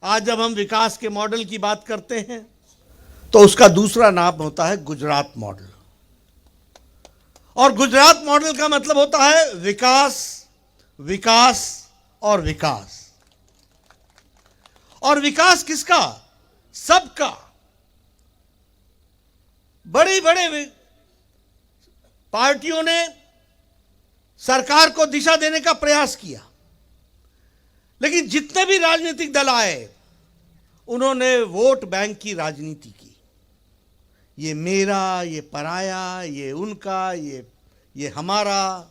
आज जब हम विकास के मॉडल की बात करते हैं तो उसका दूसरा नाम होता है गुजरात मॉडल। और गुजरात मॉडल का मतलब होता है विकास, विकास और विकास। और विकास किसका? सबका। बड़ी बड़े पार्टियों ने सरकार को दिशा देने का प्रयास किया, लेकिन जितने भी राजनीतिक दल आए उन्होंने वोट बैंक की राजनीति की। ये मेरा, ये पराया, ये उनका, ये हमारा,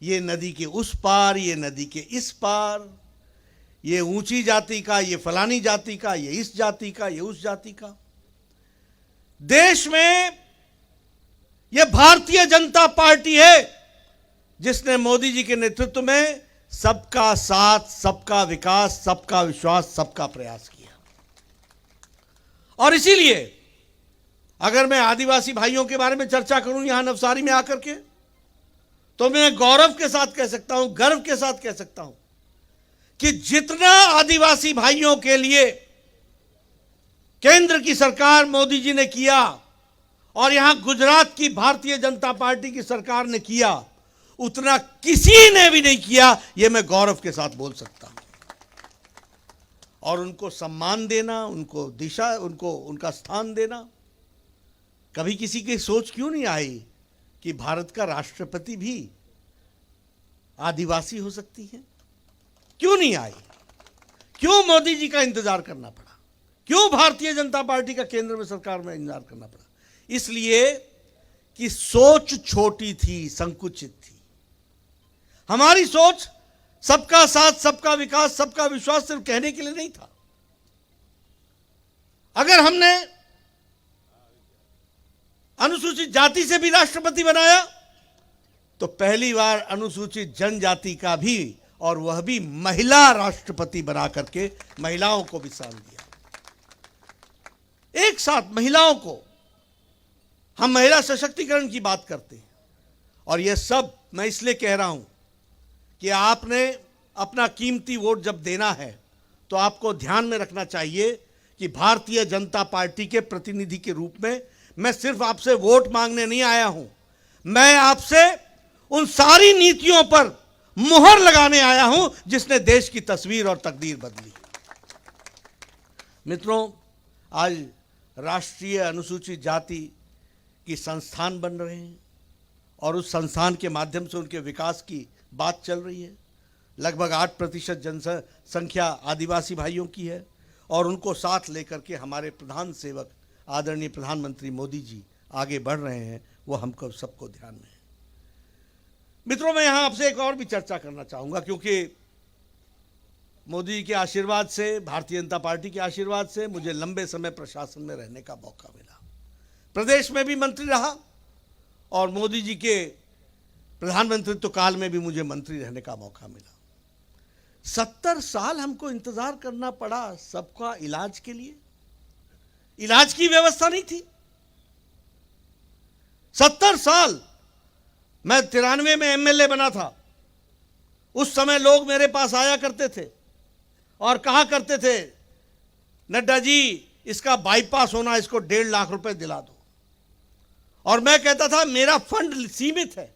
ये नदी के उस पार, ये नदी के इस पार, ये ऊंची जाति का, ये फलानी जाति का, ये इस जाति का, ये उस जाति का। देश में ये भारतीय जनता पार्टी है जिसने मोदी जी के नेतृत्व में सबका साथ, सबका विकास, सबका विश्वास, सबका प्रयास किया। और इसीलिए अगर मैं आदिवासी भाइयों के बारे में चर्चा करूं यहां नवसारी में आकर के, तो मैं गौरव के साथ कह सकता हूं, गर्व के साथ कह सकता हूं कि जितना आदिवासी भाइयों के लिए केंद्र की सरकार मोदी जी ने किया और यहां गुजरात की भारतीय जनता पार्टी की सरकार ने किया, उतना किसी ने भी नहीं किया, यह मैं गौरव के साथ बोल सकता हूं। और उनको सम्मान देना, उनको दिशा, उनको उनका स्थान देना, कभी किसी की सोच क्यों नहीं आई कि भारत का राष्ट्रपति भी आदिवासी हो सकती है? क्यों नहीं आई? क्यों मोदी जी का इंतजार करना पड़ा? क्यों भारतीय जनता पार्टी का केंद्र में सरकार में इंतजार करना पड़ा? इसलिए कि सोच छोटी थी, संकुचित थी। हमारी सोच सबका साथ, सबका विकास, सबका विश्वास सिर्फ कहने के लिए नहीं था। अगर हमने अनुसूचित जाति से भी राष्ट्रपति बनाया तो पहली बार अनुसूचित जनजाति का भी, और वह भी महिला राष्ट्रपति बना करके महिलाओं को भी स्थान दिया। एक साथ महिलाओं को, हम महिला सशक्तिकरण की बात करते हैं, और यह सब मैं इसलिए कह रहा हूं कि आपने अपना कीमती वोट जब देना है तो आपको ध्यान में रखना चाहिए कि भारतीय जनता पार्टी के प्रतिनिधि के रूप में मैं सिर्फ आपसे वोट मांगने नहीं आया हूं, मैं आपसे उन सारी नीतियों पर मुहर लगाने आया हूं जिसने देश की तस्वीर और तकदीर बदली। मित्रों, आज राष्ट्रीय अनुसूचित जाति की संस्थान बन रहे हैं और उस संस्थान के माध्यम से उनके विकास की बात चल रही है। लगभग 8% जनसंख्या आदिवासी भाइयों की है और उनको साथ लेकर के हमारे प्रधान सेवक आदरणीय प्रधानमंत्री मोदी जी आगे बढ़ रहे हैं, वो हमको सबको ध्यान में है। मित्रों, मैं यहां आपसे एक और भी चर्चा करना चाहूंगा, क्योंकि मोदी जी के आशीर्वाद से, भारतीय जनता पार्टी के आशीर्वाद से मुझे लंबे समय प्रशासन में रहने का मौका मिला। प्रदेश में भी मंत्री रहा और मोदी जी के प्रधानमंत्रित्व काल में भी मुझे मंत्री रहने का मौका मिला। 70 साल हमको इंतजार करना पड़ा सबका इलाज के लिए। इलाज की व्यवस्था नहीं थी। 70 साल। मैं 93 में एमएलए बना था। उस समय लोग मेरे पास आया करते थे और कहा करते थे, नड्डा जी इसका बाईपास होना, इसको 1.5 लाख रुपए दिला दो। और मैं कहता था मेरा फंड सीमित है,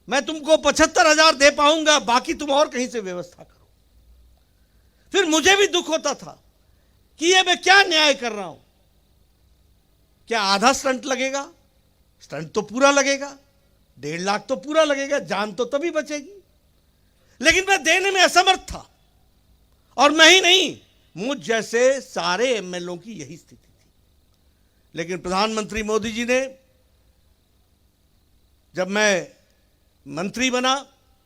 मैं तुमको 75,000 दे पाऊंगा, बाकी तुम और कहीं से व्यवस्था करो। फिर मुझे भी दुख होता था कि ये मैं क्या न्याय कर रहा हूं। क्या आधा स्टंट लगेगा? स्टंट तो पूरा लगेगा। 1.5 लाख तो पूरा लगेगा, जान तो तभी बचेगी। लेकिन मैं देने में असमर्थ था। और मैं ही नहीं, मुझ जैसे सारे एमएलओ की यही स्थिति थी। लेकिन प्रधानमंत्री मोदी जी ने, जब मैं मंत्री बना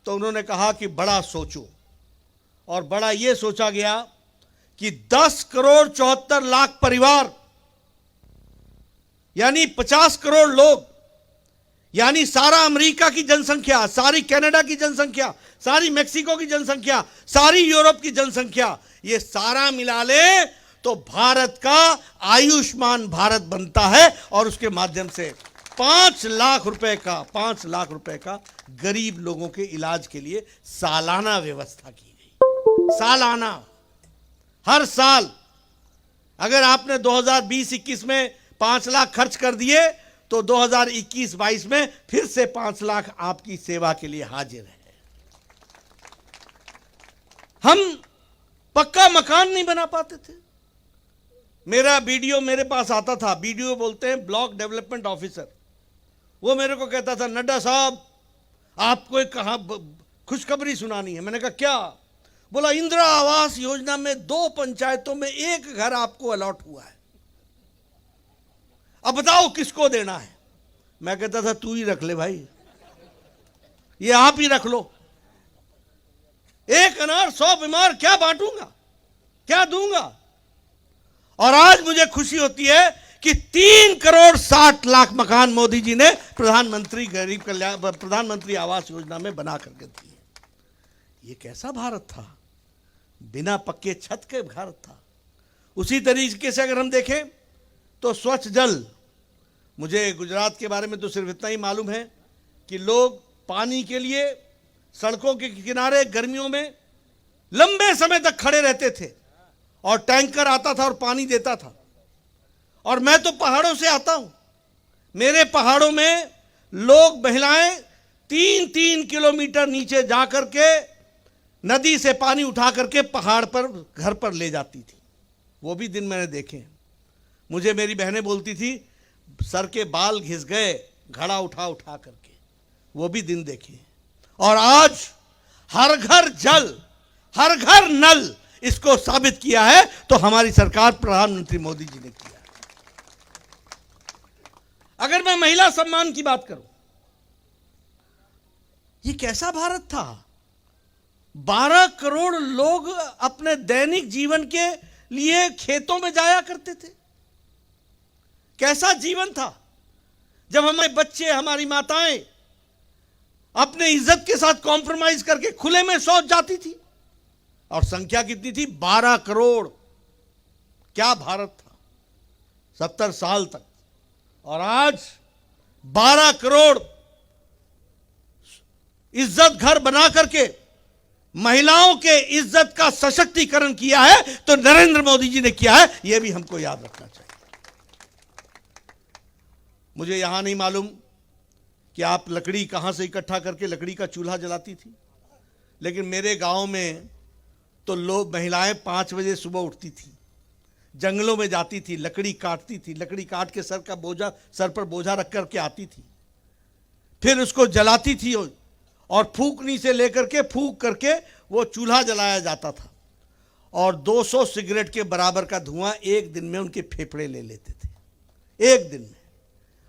तो उन्होंने कहा कि बड़ा सोचो, और बड़ा ये सोचा गया कि 10 करोड़ 74 लाख परिवार, यानी 50 करोड़ लोग, यानी सारा अमेरिका की जनसंख्या, सारी कनाडा की जनसंख्या, सारी मेक्सिको की जनसंख्या, सारी यूरोप की जनसंख्या, ये सारा मिला ले तो भारत का आयुष्मान भारत बनता है। और उसके माध्यम से 5 लाख रुपए का गरीब लोगों के इलाज के लिए सालाना व्यवस्था की गई। सालाना। हर साल अगर आपने 2020-21 में 5 लाख खर्च कर दिए तो 2021-22 में फिर से 5 लाख आपकी सेवा के लिए हाजिर है। हम पक्का मकान नहीं बना पाते थे। मेरा बीडीओ मेरे पास आता था, बीडीओ बोलते हैं ब्लॉक डेवलपमेंट ऑफिसर। वो मेरे को कहता था, नड्डा साहब आपको एक खुशखबरी सुनानी है। मैंने कहा क्या? बोला इंदिरा आवास योजना में 2 पंचायतों में 1 घर आपको अलॉट हुआ है, अब बताओ किसको देना है। मैं कहता था तू ही रख ले भाई, ये आप ही रख लो। 1 अनार 100 बीमार, क्या बांटूंगा, क्या दूंगा। और आज मुझे खुशी होती है कि 3 करोड़ 60 लाख मकान मोदी जी ने प्रधानमंत्री गरीब कल्याण प्रधानमंत्री आवास योजना में बना करके दिए। ये कैसा भारत था? बिना पक्के छत के भारत था। उसी तरीके से अगर हम देखें तो स्वच्छ जल, मुझे गुजरात के बारे में तो सिर्फ इतना ही मालूम है कि लोग पानी के लिए सड़कों के किनारे गर्मियों में लंबे समय तक खड़े रहते थे और टैंकर आता था और पानी देता था। और मैं तो पहाड़ों से आता हूं, मेरे पहाड़ों में लोग महिलाएं 3-3 किलोमीटर नीचे जाकर के नदी से पानी उठा करके पहाड़ पर घर पर ले जाती थी। वो भी दिन मैंने देखे। मुझे मेरी बहनें बोलती थी सर के बाल घिस गए घड़ा उठा उठा करके, वो भी दिन देखे। और आज हर घर जल, हर घर नल, इसको साबित किया है तो हमारी सरकार प्रधानमंत्री मोदी जी ने किया। अगर मैं महिला सम्मान की बात करूं, ये कैसा भारत था? 12 करोड़ लोग अपने दैनिक जीवन के लिए खेतों में जाया करते थे। कैसा जीवन था जब हमारे बच्चे, हमारी माताएं अपने इज्जत के साथ कॉम्प्रोमाइज करके खुले में शौच जाती थी। और संख्या कितनी थी? 12 करोड़। क्या भारत था 70 साल तक। और आज 12 करोड़ इज्जत घर बना करके महिलाओं के इज्जत का सशक्तिकरण किया है तो नरेंद्र मोदी जी ने किया है, यह भी हमको याद रखना चाहिए। मुझे यहां नहीं मालूम कि आप लकड़ी कहां से इकट्ठा करके लकड़ी का चूल्हा जलाती थी, लेकिन मेरे गांव में तो लोग, महिलाएं 5 बजे सुबह उठती थी, जंगलों में जाती थी, लकड़ी काटती थी, लकड़ी काट के सर पर बोझा रख करके आती थी, फिर उसको जलाती थी और फूकनी से लेकर के फूक करके वो चूल्हा जलाया जाता था। और 200 सिगरेट के बराबर का धुआं एक दिन में उनके फेफड़े ले लेते थे, एक दिन में।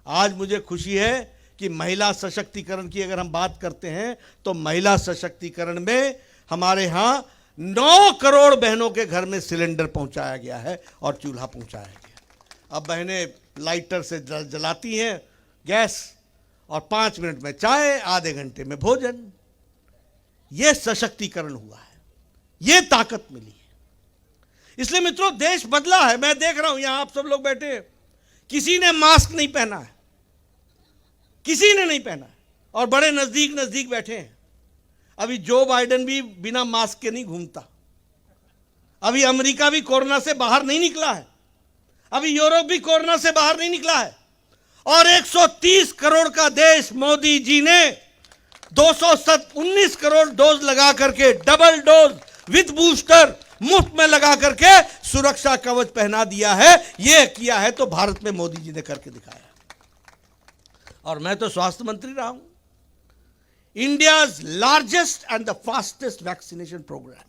आज मुझे खुशी है कि महिला सशक्तिकरण की अगर हम बात करते हैं तो महिला सशक्तिकरण में हमारे यहां 9 करोड़ बहनों के घर में सिलेंडर पहुंचाया गया है और चूल्हा पहुंचाया गया। अब बहनें लाइटर से जलाती हैं गैस, और 5 मिनट में चाय, आधे घंटे में भोजन। यह सशक्तिकरण हुआ है, यह ताकत मिली है। इसलिए मित्रों, देश बदला है। मैं देख रहा हूं यहां आप सब लोग बैठे हैं, किसी ने मास्क नहीं पहना है, किसी ने नहीं पहना है, और बड़े नजदीक नजदीक बैठे हैं। अभी जो बाइडेन भी बिना मास्क के नहीं घूमता। अभी अमेरिका भी कोरोना से बाहर नहीं निकला है, अभी यूरोप भी कोरोना से बाहर नहीं निकला है। और 130 करोड़ का देश मोदी जी ने 219 करोड़ डोज लगा करके, डबल डोज विद बूस्टर मुफ्त में लगा करके सुरक्षा कवच पहना दिया है। यह किया है तो भारत में मोदी जी ने करके दिखाया। और मैं तो स्वास्थ्य मंत्री रहा हूं। India's largest and the fastest vaccination programme.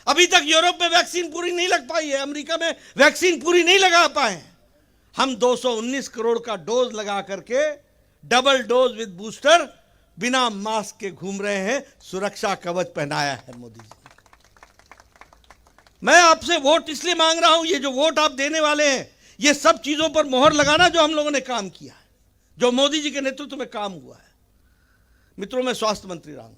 अभी तक यूरोप में वैक्सीन पूरी नहीं लग पाई है, अमेरिका में वैक्सीन पूरी नहीं लगा पाए। हम 219 करोड़ का डोज लगा करके, डबल डोज विद बूस्टर, बिना मास्क के घूम रहे हैं। सुरक्षा कवच पहनाया है मोदी जी। मैं आपसे वोट इसलिए मांग रहा हूं, ये जो वोट आप देने वाले हैं, ये सब चीजों पर मोहर लगाना जो हम लोगों ने काम किया है, जो मोदी जी के नेतृत्व में काम हुआ है। मित्रों, मैं स्वास्थ्य मंत्री रहा हूं।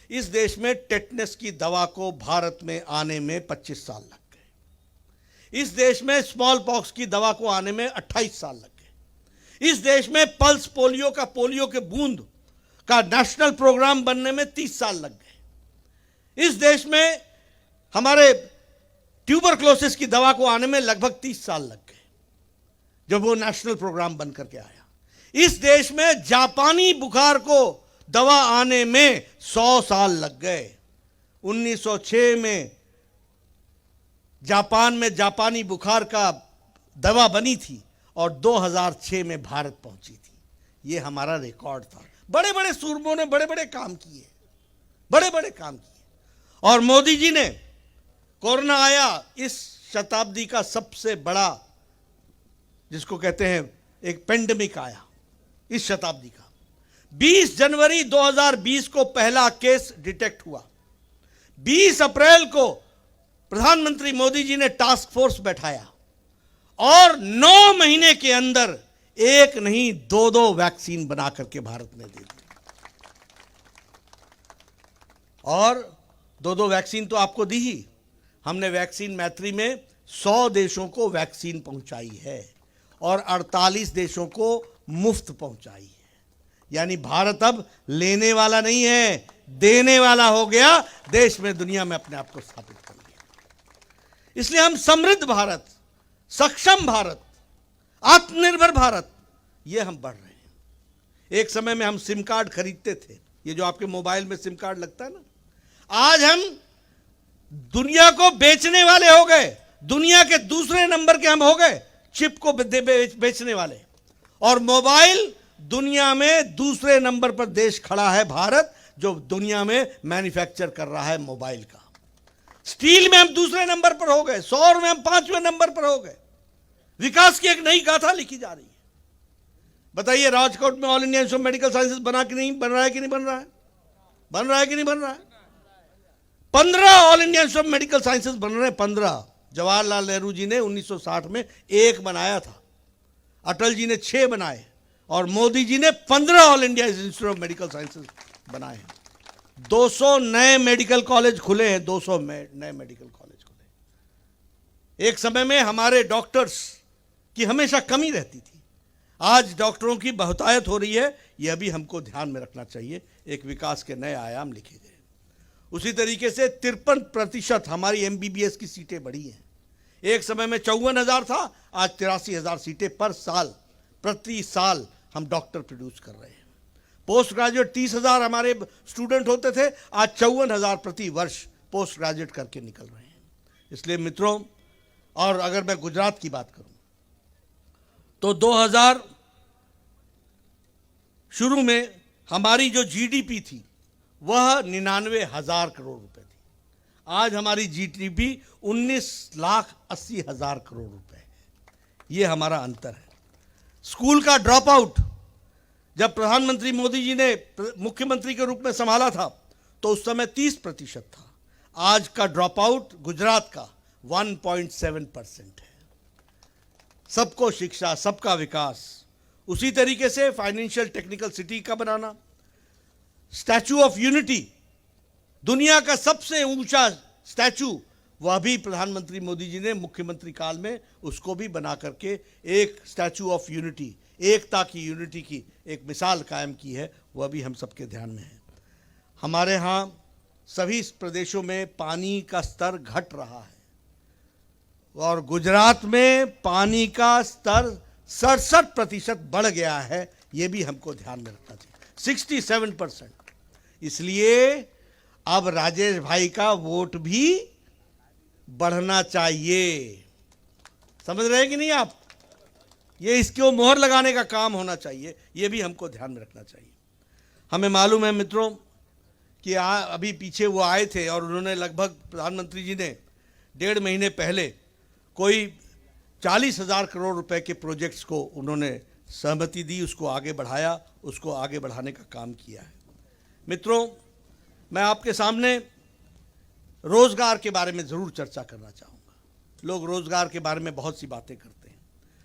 इस देश में टेटनस की दवा को भारत में आने में 25 साल लग गए। इस देश में स्मॉल पॉक्स की दवा को आने में 28 साल लग गए। इस देश में पल्स पोलियो के बूंद का नेशनल प्रोग्राम बनने में 30 साल लग गए। इस देश में हमारे ट्यूबरक्लोसिस की दवा को आने में लगभग 30 साल लग गए, जब वो नेशनल प्रोग्राम बन करके आया। इस देश में जापानी बुखार को दवा आने में 100 साल लग गए। 1906 में जापान में जापानी बुखार का दवा बनी थी और 2006 में भारत पहुंची थी। ये हमारा रिकॉर्ड था। बड़े बड़े सूरमों ने बड़े बड़े काम किए, बड़े बड़े काम किए। और मोदी जी ने, कोरोना आया इस शताब्दी का सबसे बड़ा, जिसको कहते हैं एक पेंडेमिक आया इस शताब्दी का। 20 जनवरी 2020 को पहला केस डिटेक्ट हुआ। 20 अप्रैल को प्रधानमंत्री मोदी जी ने टास्क फोर्स बैठाया और 9 महीने के अंदर एक नहीं 2-2 वैक्सीन बना करके भारत ने दे दी। और 2-2 वैक्सीन तो आपको दी ही। हमने वैक्सीन मैत्री में 100 देशों को वैक्सीन पहुंचाई है और 48 देशों को मुफ्त पहुंचाई है। यानी भारत अब लेने वाला नहीं है, देने वाला हो गया। देश में, दुनिया में अपने आप को स्थापित कर लिया। इसलिए हम समृद्ध भारत, सक्षम भारत, आत्मनिर्भर भारत, ये हम बढ़ रहे हैं। एक समय में हम सिम कार्ड खरीदते थे, ये जो आपके मोबाइल में सिम कार्ड लगता है ना, आज हम दुनिया को बेचने वाले हो गए। दुनिया के दूसरे नंबर के हम हो गए चिप को बेचने वाले। और मोबाइल दुनिया में दूसरे नंबर पर देश खड़ा है भारत, जो दुनिया में मैन्युफैक्चर कर रहा है मोबाइल का। स्टील में हम दूसरे नंबर पर हो गए, सौर में हम 5वें नंबर पर हो गए। विकास की एक नई गाथा लिखी जा रही है। बताइए, राजकोट में all India institute of medical sciences बना कि नहीं, बन रहा है कि नहीं बन रहा है? बन रहा है कि नहीं बन रहा है? 15 all India institute of medical sciences बन रहे हैं। 15। जवाहरलाल नेहरू जी ने 1960 में एक बनाया था, अटल जी ने 6 बनाए और मोदी जी ने 15 all India institute of medical sciences बनाए। 200 नए मेडिकल कॉलेज खुले हैं, 200 नए मेडिकल कॉलेज खुले। एक समय में हमारे डॉक्टर्स की हमेशा कमी रहती थी, आज डॉक्टरों की बहुतायत हो रही है। यह भी हमको ध्यान में रखना चाहिए। एक विकास के नए आयाम लिखे गए। उसी तरीके से 53% हमारी एमबीबीएस की सीटें बढ़ी हैं। एक समय में 54,000 था, आज 83,000 सीटें पर साल, प्रति साल हम डॉक्टर प्रोड्यूस कर रहे हैं। पोस्ट ग्रेजुएट 30,000 हमारे स्टूडेंट होते थे, आज 54,000 प्रति वर्ष पोस्ट ग्रेजुएट करके निकल रहे हैं। इसलिए मित्रों, और अगर मैं गुजरात की बात करूं तो 2000 शुरू में हमारी जो जीडीपी थी वह 99,000 करोड़ रुपए थी। आज हमारी जीडीपी 19,80,000 करोड़ रुपए है। यह हमारा अंतर है। स्कूल का ड्रॉप आउट जब प्रधानमंत्री मोदी जी ने मुख्यमंत्री के रूप में संभाला था तो उस समय 30% था। आज का ड्रॉप आउट गुजरात का 1.7% है। सबको शिक्षा, सबका विकास। उसी तरीके से फाइनेंशियल टेक्निकल सिटी का बनाना, स्टैचू ऑफ यूनिटी, दुनिया का सबसे ऊंचा स्टैचू, वह भी प्रधानमंत्री मोदी जी ने मुख्यमंत्री काल में उसको भी बना करके एक स्टैचू ऑफ यूनिटी, एकता की, यूनिटी की एक मिसाल कायम की है। वह भी हम सबके ध्यान में है। हमारे यहाँ सभी प्रदेशों में पानी का स्तर घट रहा है और गुजरात में पानी का स्तर 67% बढ़ गया है। यह भी हमको ध्यान में रखना चाहिए, 67%। इसलिए अब राजेश भाई का वोट भी बढ़ना चाहिए। समझ रहे हैं कि नहीं आप? ये इसको मोहर लगाने का काम होना चाहिए। ये भी हमको ध्यान में रखना चाहिए। हमें मालूम है मित्रों कि अभी पीछे वो आए थे और उन्होंने लगभग, प्रधानमंत्री जी ने 1.5 महीने पहले कोई 40,000 करोड़ रुपए के प्रोजेक्ट्स को उन्होंने सहमति दी, उसको आगे बढ़ाया, उसको आगे बढ़ाने का काम किया है। मित्रों, मैं आपके सामने रोजगार के बारे में ज़रूर चर्चा करना चाहूँगा। लोग रोजगार के बारे में बहुत सी बातें करते हैं,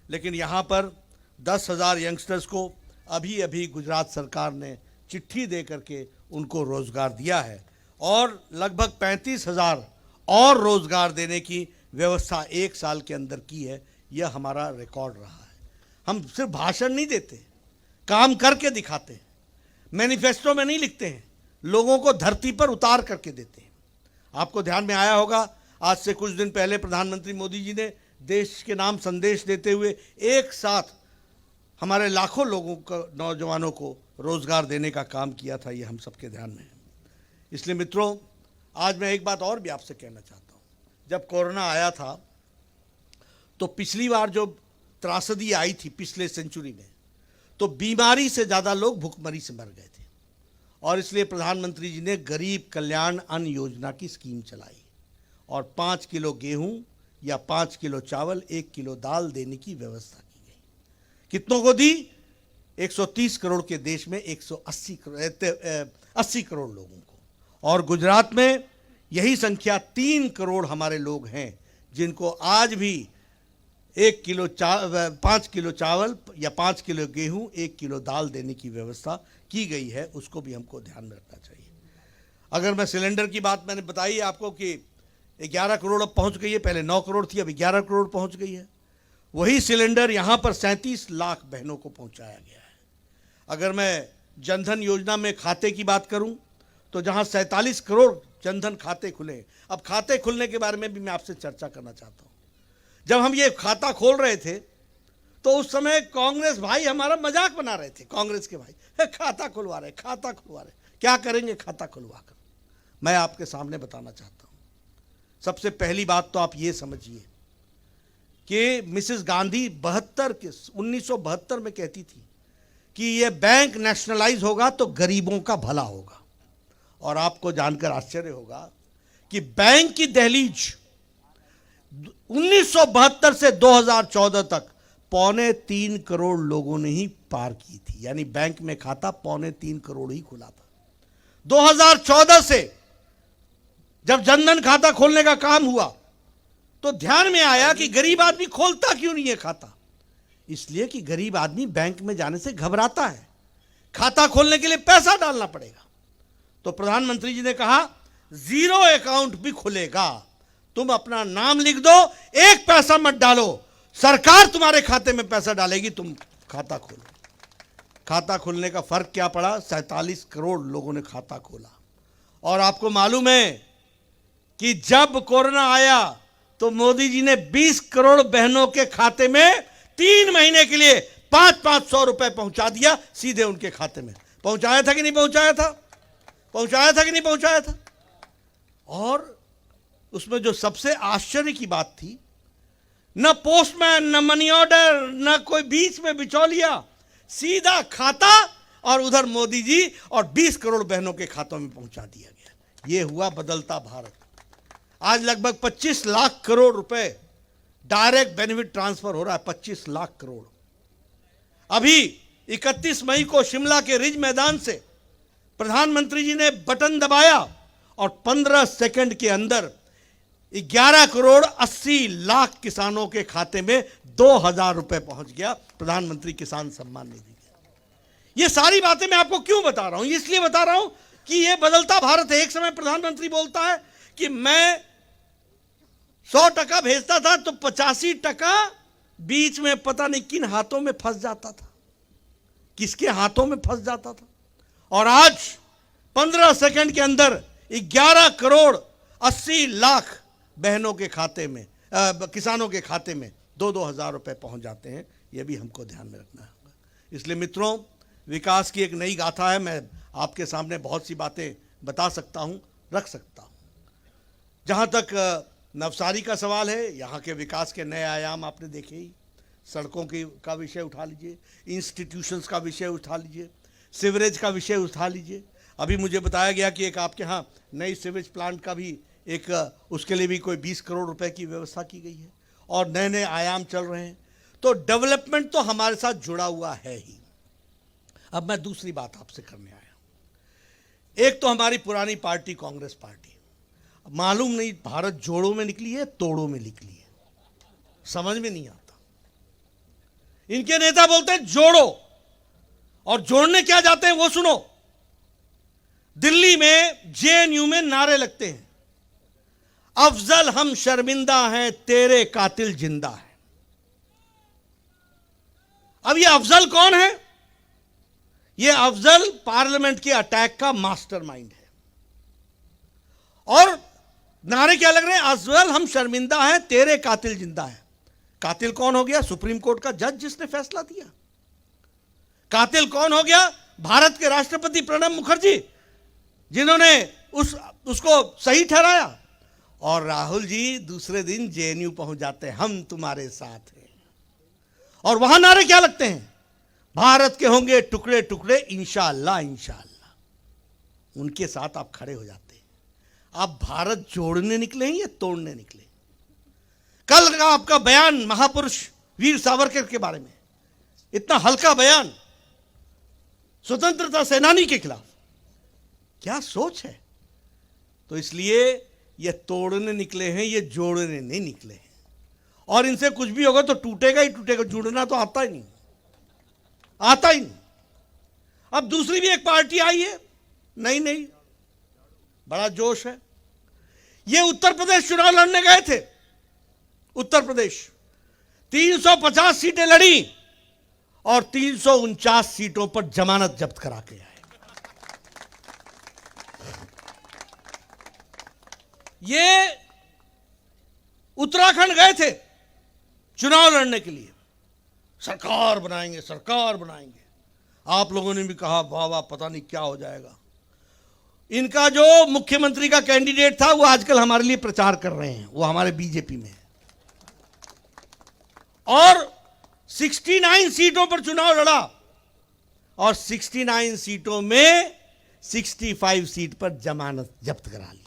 लेकिन यहाँ पर 10,000 यंगस्टर्स को अभी अभी गुजरात सरकार ने चिट्ठी दे करके उनको रोजगार दिया है और लगभग 35,000 और रोजगार देने की व्यवस्था 1 साल के अंदर की है। यह हमारा रिकॉर्ड रहा है। हम सिर्फ भाषण नहीं देते, काम करके दिखाते हैं। मैनिफेस्टो में नहीं लिखते हैं, लोगों को धरती पर उतार करके देते हैं। आपको ध्यान में आया होगा, आज से कुछ दिन पहले प्रधानमंत्री मोदी जी ने देश के नाम संदेश देते हुए एक साथ हमारे लाखों लोगों को, नौजवानों को रोजगार देने का काम किया था। ये हम सबके ध्यान में है। इसलिए मित्रों, आज मैं एक बात और भी आपसे कहना चाहता हूँ। जब कोरोना आया था तो पिछली बार जो त्रासदी आई थी पिछले सेंचुरी में, तो बीमारी से ज़्यादा लोग भुखमरी से मर गए थे। और इसलिए प्रधानमंत्री जी ने गरीब कल्याण अन्न योजना की स्कीम चलाई और 5 किलो गेहूं या 5 किलो चावल, 1 किलो दाल देने की व्यवस्था की गई। कितनों को दी? 130 करोड़ के देश में 80 करोड़ लोगों को। और गुजरात में यही संख्या 3 करोड़ हमारे लोग हैं जिनको आज भी 5 किलो चावल या 5 किलो गेहूं, 1 किलो दाल देने की व्यवस्था की गई है। उसको भी हमको ध्यान में रखना चाहिए। अगर मैं सिलेंडर की बात मैंने बताई आपको कि 11 करोड़ अब पहुंच गई है, पहले 9 करोड़ थी, अब 11 करोड़ पहुंच गई है। वही सिलेंडर यहां पर 37 लाख बहनों को पहुंचाया गया है। अगर मैं जनधन योजना में खाते की बात करूं तो जहां 47 करोड़ जनधन खाते खुले, अब खाते खुलने के बारे में भी मैं आपसे चर्चा करना चाहता हूं। जब हम ये खाता खोल रहे थे तो उस समय कांग्रेस भाई हमारा मजाक बना रहे थे। कांग्रेस के भाई खाता खुलवा रहे, खाता खुलवा रहे, क्या करेंगे खाता खुलवा कर। मैं आपके सामने बताना चाहता हूं। सबसे पहली बात तो आप ये समझिए कि मिसेस गांधी 1972 में कहती थी कि ये बैंक नेशनलाइज होगा तो गरीबों का भला होगा। और आपको जानकर आश्चर्य होगा कि बैंक की दहलीज 1972 से 2014 तक 3.25 करोड़ लोगों ने ही पार की थी। यानी बैंक में खाता 3.25 करोड़ ही खुला था। 2014 से जब जनधन खाता खोलने का काम हुआ तो ध्यान में आया कि गरीब आदमी खोलता क्यों नहीं है खाता। इसलिए कि गरीब आदमी बैंक में जाने से घबराता है, खाता खोलने के लिए पैसा डालना पड़ेगा। तो प्रधानमंत्री जी ने कहा 0 अकाउंट भी खुलेगा, तुम अपना नाम लिख दो, 1 पैसा मत डालो, सरकार तुम्हारे खाते में पैसा डालेगी, तुम खाता खोलो। खाता खोलने का फर्क क्या पड़ा? 47 करोड़ लोगों ने खाता खोला। और आपको मालूम है कि जब कोरोना आया तो मोदी जी ने 20 करोड़ बहनों के खाते में 3 महीने के लिए 500 रुपए पहुंचा दिया सीधे उनके खाते में। पहुंचाया था कि नहीं पहुंचाया था? पहुंचाया था कि नहीं पहुंचाया था? और उसमें जो सबसे आश्चर्य की बात थी, न पोस्टमैन, न मनी ऑर्डर, न कोई बीच में बिचौलिया, सीधा खाता और उधर मोदी जी और 20 करोड़ बहनों के खातों में पहुंचा दिया गया। यह हुआ बदलता भारत। आज लगभग 25 लाख करोड़ रुपए डायरेक्ट बेनिफिट ट्रांसफर हो रहा है। 25 लाख करोड़। अभी 31 मई को शिमला के रिज मैदान से प्रधानमंत्री जी ने बटन दबाया और 15 सेकंड के अंदर 11 करोड़ 80 लाख किसानों के खाते में 2000 रुपए पहुंच गया प्रधानमंत्री किसान सम्मान निधि के। ये सारी बातें मैं आपको क्यों बता रहा हूं? इसलिए बता रहा हूं कि ये बदलता भारत है। एक समय प्रधानमंत्री बोलता है कि मैं 100% भेजता था तो 85% बीच में पता नहीं किन हाथों में फंस जाता था, किसके हाथों में फंस जाता था। और आज 15 सेकंड के अंदर 11 करोड़ 80 लाख बहनों के खाते में, किसानों के खाते में 2-2 हज़ार रुपए पहुंच जाते हैं। यह भी हमको ध्यान में रखना होगा। इसलिए मित्रों, विकास की एक नई गाथा है। मैं आपके सामने बहुत सी बातें बता सकता हूं, रख सकता हूं। जहां तक नवसारी का सवाल है, यहाँ के विकास के नए आयाम आपने देखे ही। सड़कों का विषय उठा लीजिए, इंस्टीट्यूशंस का विषय उठा लीजिए, सीवरेज का विषय उठा लीजिए। अभी मुझे बताया गया कि एक आपके यहाँ नई सीवेज प्लांट का भी एक, उसके लिए भी कोई 20 करोड़ रुपए की व्यवस्था की गई है और नए नए आयाम चल रहे हैं। तो डेवलपमेंट तो हमारे साथ जुड़ा हुआ है ही। अब मैं दूसरी बात आपसे करने आया। एक तो हमारी पुरानी पार्टी कांग्रेस पार्टी, मालूम नहीं भारत जोड़ों में निकली है, तोड़ों में निकली है, समझ में नहीं आता। इनके नेता बोलते हैं जोड़ो, और जोड़ने क्या जाते हैं वो सुनो। दिल्ली में जेएनयू में नारे लगते हैं, अफजल हम शर्मिंदा हैं, तेरे कातिल जिंदा है। अब ये अफजल कौन है? ये अफजल पार्लियामेंट के अटैक का मास्टरमाइंड है। और नारे क्या लग रहे हैं? अफजल हम शर्मिंदा हैं, तेरे कातिल जिंदा है। कातिल कौन हो गया? सुप्रीम कोर्ट का जज जिसने फैसला दिया। कातिल कौन हो गया? भारत के राष्ट्रपति प्रणब मुखर्जी, जिन्होंने उसको सही ठहराया। और राहुल जी दूसरे दिन जेएनयू पहुंच जाते हैं, हम तुम्हारे साथ हैं। और वहां नारे क्या लगते हैं? भारत के होंगे टुकड़े टुकड़े, इंशाअल्लाह इंशाअल्लाह। उनके साथ आप खड़े हो जाते हैं। आप भारत जोड़ने निकले हैं या तोड़ने निकले? कल का आपका बयान महापुरुष वीर सावरकर के बारे में, इतना हल्का बयान स्वतंत्रता सेनानी के खिलाफ, क्या सोच है? तो इसलिए ये तोड़ने निकले हैं, ये जोड़ने नहीं निकले हैं। और इनसे कुछ भी होगा तो टूटेगा ही टूटेगा, जुड़ना तो आता ही नहीं, आता ही नहीं। अब दूसरी भी एक पार्टी आई है, नहीं बड़ा जोश है। ये उत्तर प्रदेश चुनाव लड़ने गए थे। उत्तर प्रदेश 350 सीटें लड़ी और 349 सीटों पर जमानत जब्त करा के आए। ये उत्तराखंड गए थे चुनाव लड़ने के लिए, सरकार बनाएंगे सरकार बनाएंगे। आप लोगों ने भी कहा वाह वाह, पता नहीं क्या हो जाएगा। इनका जो मुख्यमंत्री का कैंडिडेट था वो आजकल हमारे लिए प्रचार कर रहे हैं, वो हमारे बीजेपी में है। और 69 सीटों पर चुनाव लड़ा और 69 सीटों में 65 सीट पर जमानत जब्त करा ली।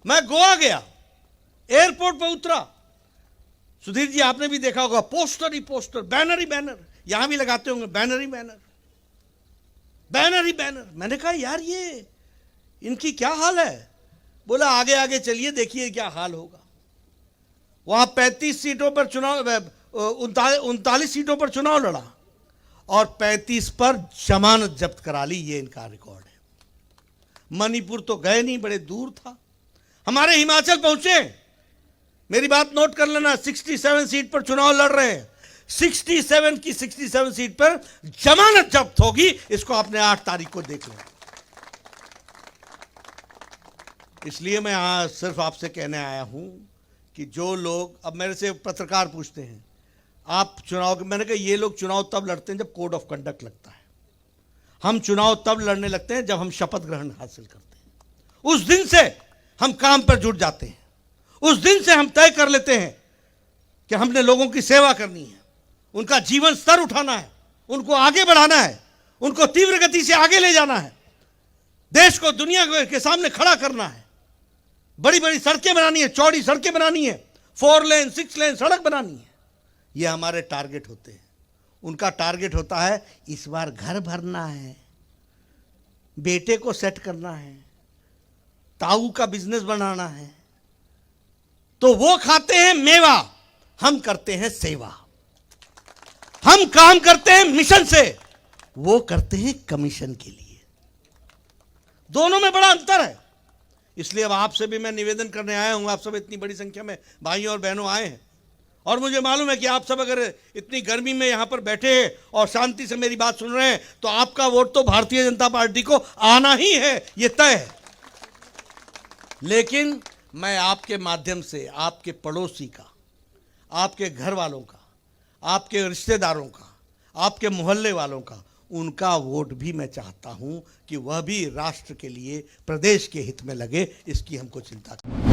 मैं गोवा गया, एयरपोर्ट पर उतरा। सुधीर जी आपने भी देखा होगा, पोस्टर ही पोस्टर, बैनर ही बैनर, यहां भी लगाते होंगे बैनर ही बैनर, बैनर ही बैनर। मैंने कहा यार ये इनकी क्या हाल है? बोला आगे आगे चलिए देखिए क्या हाल होगा। वहां 35 सीटों पर चुनाव, 39 सीटों पर चुनाव लड़ा और 35 पर जमानत जब्त करा ली। ये इनका रिकॉर्ड है। मणिपुर तो गए नहीं, बड़े दूर था। हमारे हिमाचल पहुंचे, मेरी बात नोट कर लेना, 67 सीट पर चुनाव लड़ रहे हैं। 67 की 67 सीट पर जमानत जब्त होगी, इसको आपने 8 तारीख को देख लेना। इसलिए मैं आज सिर्फ आपसे कहने आया हूं कि जो लोग, अब मेरे से पत्रकार पूछते हैं आप चुनाव के, मैंने कहा ये लोग चुनाव तब लड़ते हैं जब कोड ऑफ कंडक्ट लगता है। हम चुनाव तब लड़ने लगते हैं जब हम शपथ ग्रहण हासिल करते हैं। उस दिन से हम काम पर जुट जाते हैं। उस दिन से हम तय कर लेते हैं कि हमने लोगों की सेवा करनी है, उनका जीवन स्तर उठाना है, उनको आगे बढ़ाना है, उनको तीव्र गति से आगे ले जाना है, देश को दुनिया के सामने खड़ा करना है, बड़ी बड़ी सड़कें बनानी है, चौड़ी सड़कें बनानी है, 4 लेन 6 लेन सड़क बनानी है। ये हमारे टारगेट होते हैं। उनका टारगेट होता है इस बार घर भरना है, बेटे को सेट करना है, ताऊ का बिजनेस बनाना है। तो वो खाते हैं मेवा, हम करते हैं सेवा। हम काम करते हैं मिशन से, वो करते हैं कमीशन के लिए। दोनों में बड़ा अंतर है। इसलिए अब आपसे भी मैं निवेदन करने आया हूं। आप सब इतनी बड़ी संख्या में भाइयों और बहनों आए हैं और मुझे मालूम है कि आप सब अगर इतनी गर्मी में यहां पर बैठे हैं और शांति से मेरी बात सुन रहे हैं तो आपका वोट तो भारतीय जनता पार्टी को आना ही है, ये तय है। लेकिन मैं आपके माध्यम से आपके पड़ोसी का, आपके घर वालों का, आपके रिश्तेदारों का, आपके मोहल्ले वालों का, उनका वोट भी मैं चाहता हूं कि वह भी राष्ट्र के लिए, प्रदेश के हित में लगे। इसकी हमको चिंता करनी है।